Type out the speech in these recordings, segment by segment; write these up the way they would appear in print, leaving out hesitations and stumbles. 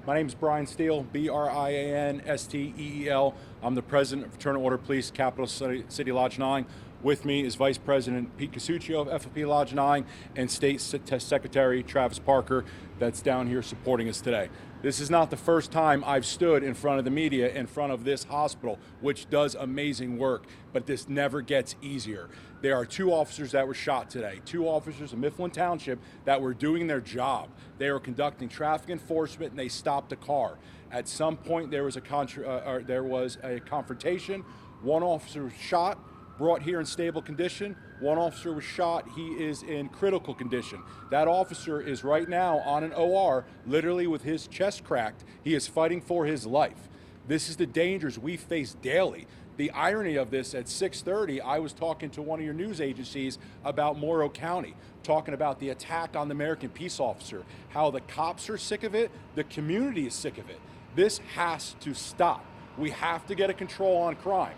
My name is Brian Steele, Briansteel. I'm the president of Fraternal Order Police, Capital City Lodge 9. With me is Vice President Pete Casuccio of FOP Lodge 9 and State Secretary Travis Parker that's down here supporting us today. This is not the first time I've stood in front of the media in front of this hospital, which does amazing work, but this never gets easier. There are 2 officers that were shot today, 2 officers in Mifflin Township that were doing their job. They were conducting traffic enforcement and they stopped a car. At some point there was a confrontation. 1 officer was shot, brought here in stable condition. 1 officer was shot. He is in critical condition. That officer is right now on an OR, literally with his chest cracked. He is fighting for his life. This is the dangers we face daily. The irony of this, at 6:30, I was talking to one of your news agencies about Morrow County, talking about the attack on the American peace officer, how the cops are sick of it, the community is sick of it. This has to stop. We have to get a control on crime.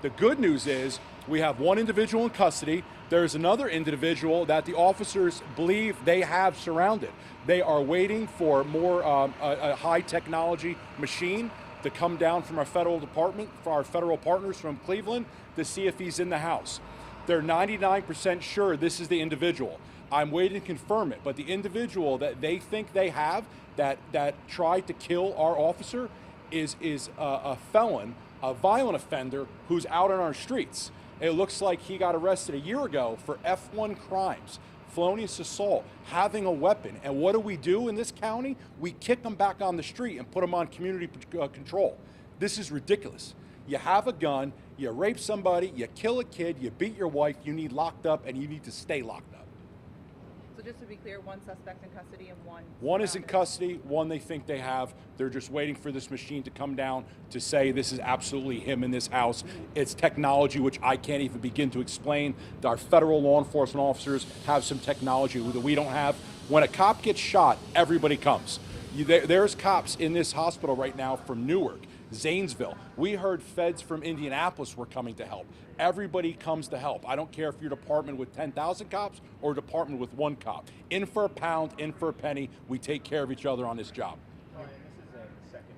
The good news is we have 1 individual in custody. There's another individual that the officers believe they have surrounded. They are waiting for more a high technology machine to come down from our federal department, for our federal partners from Cleveland, to see if he's in the house. They're 99% sure this is the individual. I'm waiting to confirm it, but the individual that they think they have that tried to kill our officer is a felon, a violent offender who's out on our streets. It looks like he got arrested a year ago for F1 crimes, felonious assault, having a weapon. And what do in this county? We kick them back on the street and put them on community control. This is ridiculous. You have a gun, you rape somebody, you kill a kid, you beat your wife, you need locked up, and you need to stay locked up. So just to be clear, 1 suspect in custody and 1... 1 is in custody, 1 they think they have. They're just waiting for this machine to come down to say this is absolutely him in this house. It's technology which I can't even begin to explain. Our federal law enforcement officers have some technology that we don't have. When a cop gets shot, everybody comes. There's cops in this hospital right now from Newark, Zanesville. We heard feds from Indianapolis were coming to help. Everybody comes to help. I don't care if you're a department with 10,000 cops or a department with 1 cop. In for a pound, in for a penny. We take care of each other on this job. Brian, this is the second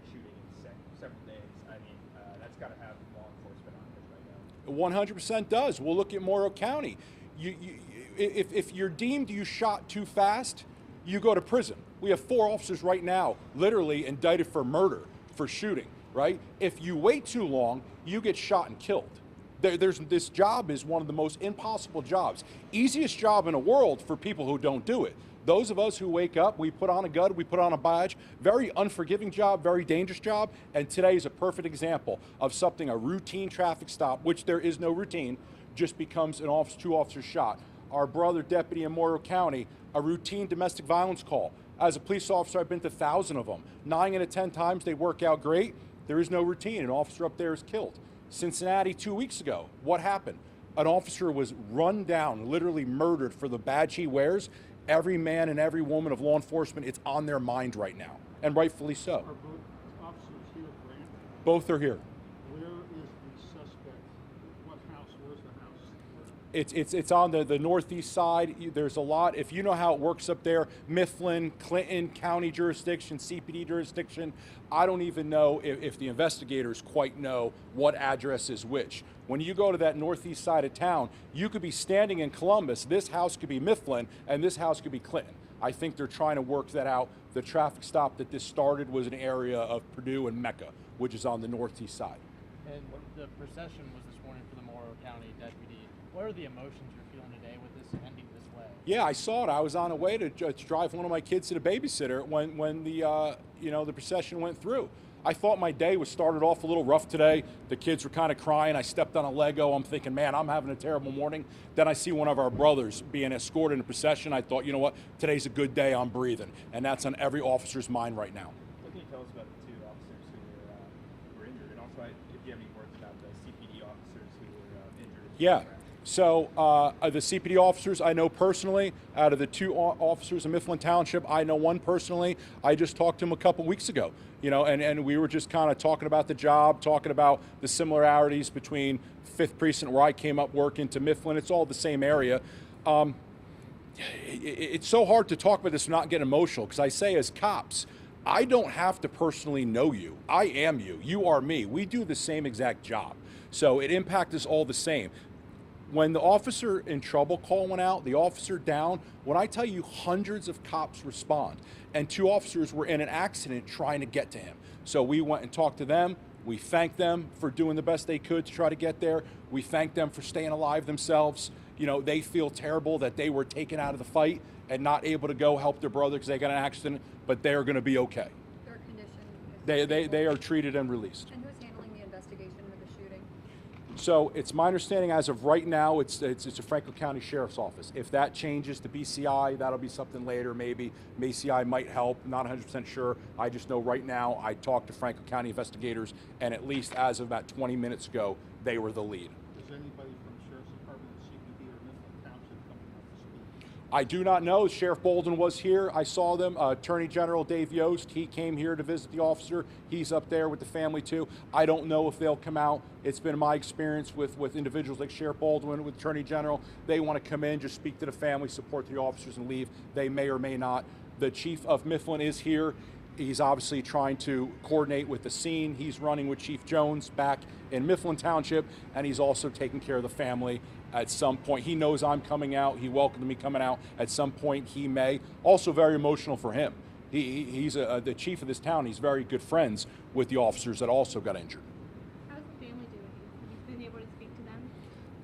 shooting in several days. I mean, that's got to have law enforcement on it right now. 100% does. We'll look at Morrow County. If you're deemed you shot too fast, you go to prison. We have 4 officers right now literally indicted for murder, for shooting, right? If you wait too long, you get shot and killed. This job is one of the most impossible jobs. Easiest job in the world for people who don't do it. Those of us who wake up, we put on a gun, we put on a badge. Very unforgiving job, very dangerous job. And today is a perfect example of something, a routine traffic stop, which there is no routine, just becomes 2 officers shot. Our brother deputy in Morrow County, a routine domestic violence call. As a police officer, I've been to 1,000 of them. 9 out of 10 times they work out great. There is no routine. An officer up there is killed. Cincinnati 2 weeks ago, what happened? An officer was run down, literally murdered for the badge he wears. Every man and every woman of law enforcement, it's on their mind right now, and rightfully so. Are both officers here, Grant? Both are here. Where is the suspect? What house? Where's the house? It's on the northeast side. There's a lot. If you know how it works up there, Mifflin, Clinton County jurisdiction, CPD jurisdiction, I don't even know if the investigators quite know what address is which. When you go to that northeast side of town, you could be standing in Columbus, this house could be Mifflin, and this house could be Clinton. I think they're trying to work that out. The traffic stop that this started was an area of Perdue and Mecca, which is on the northeast side. And the procession was this morning for the Morrow County deputy. What are the emotions you're feeling today with this ending this way? Yeah, I saw it. I was on a way to drive one of my kids to the babysitter when the the procession went through. I thought my day was started off a little rough today. The kids were kind of crying. I stepped on a Lego. I'm thinking, man, I'm having a terrible morning. Then I see one of our brothers being escorted in a procession. I thought, you know what? Today's a good day. I'm breathing, and that's on every officer's mind right now. What can you tell us about the 2 officers who were injured, and also if you have any words about the CPD officers who were injured? Yeah. So the CPD officers I know personally. Out of the 2 officers in Mifflin Township, I know 1 personally. I just talked to him a couple weeks ago, and we were just kind of talking about the job, talking about the similarities between 5th Precinct, where I came up working, to Mifflin. It's all the same area. It's so hard to talk about this and not get emotional, because I say as cops, I don't have to personally know you. I am you. You are me. We do the same exact job. So it impacts us all the same. When the officer in trouble call went out, the officer down, when I tell you hundreds of cops respond, and 2 officers were in an accident trying to get to him. So we went and talked to them. We thanked them for doing the best they could to try to get there. We thanked them for staying alive themselves. You know, they feel terrible that they were taken out of the fight and not able to go help their brother because they got in an accident, but they're going to be okay. Their condition is They are treated and released. And who's handling the investigation of the shooting? So it's my understanding as of right now, it's a Franklin County Sheriff's Office. If that changes to BCI, that'll be something later. Maybe BCI might help. Not 100% sure. I just know right now I talked to Franklin County investigators, and at least as of about 20 minutes ago, they were the lead. Is anybody from the Sheriff's Department, CPD, or Mifflin Township coming up to speak? I do not know. Sheriff Bolden was here. I saw them. Attorney General Dave Yost, he came here to visit the officer. He's up there with the family too. I don't know if they'll come out. It's been my experience with individuals like Sheriff Baldwin, with Attorney General. They want to come in, just speak to the family, support the officers, and leave. They may or may not. The chief of Mifflin is here. He's obviously trying to coordinate with the scene. He's running with Chief Jones back in Mifflin Township, and he's also taking care of the family. At some point, he knows I'm coming out. He welcomed me coming out. At some point, he may. Also very emotional for him. He's the chief of this town. He's very good friends with the officers that also got injured. How's the family doing? Have you been able to speak to them?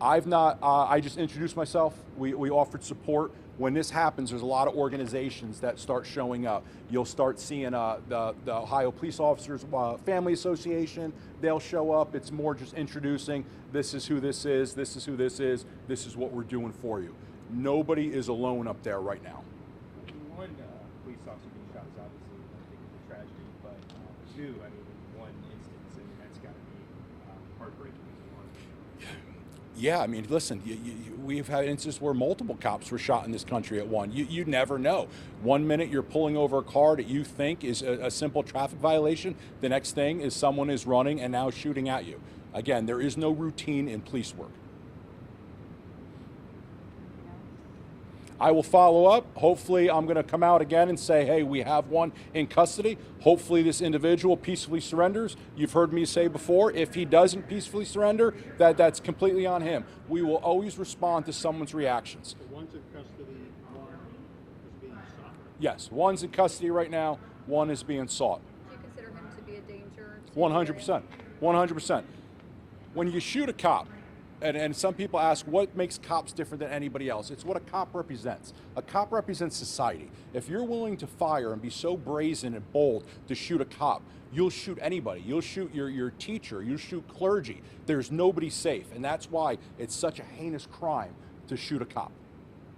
I've not, I just introduced myself. We offered support. When this happens, there's a lot of organizations that start showing up. You'll start seeing the Ohio Police Officers Family Association. They'll show up. It's more just introducing, this is who this is who this is what we're doing for you. Nobody is alone up there right now. One police officer being shot is obviously, I think, it's a tragedy, but 2, I mean, in one instance, and that's got to be heartbreaking as one. Yeah, I mean, listen, we've had instances where multiple cops were shot in this country at one. You never know. One minute you're pulling over a car that you think is a simple traffic violation. The next thing is someone is running and now shooting at you. Again, there is no routine in police work. I will follow up. Hopefully, I'm going to come out again and say, hey, we have one in custody. Hopefully, this individual peacefully surrenders. You've heard me say before, if he doesn't peacefully surrender, that's completely on him. We will always respond to someone's reactions. The ones in custody, one is being sought. Yes, one's in custody right now. One is being sought. Do you consider him to be a danger? To 100%. 100%. When you shoot a cop, and some people ask what makes cops different than anybody else. It's what a cop represents. A cop represents society. If you're willing to fire and be so brazen and bold to shoot a cop, you'll shoot anybody. You'll shoot your teacher. You'll shoot clergy. There's nobody safe. And that's why it's such a heinous crime to shoot a cop.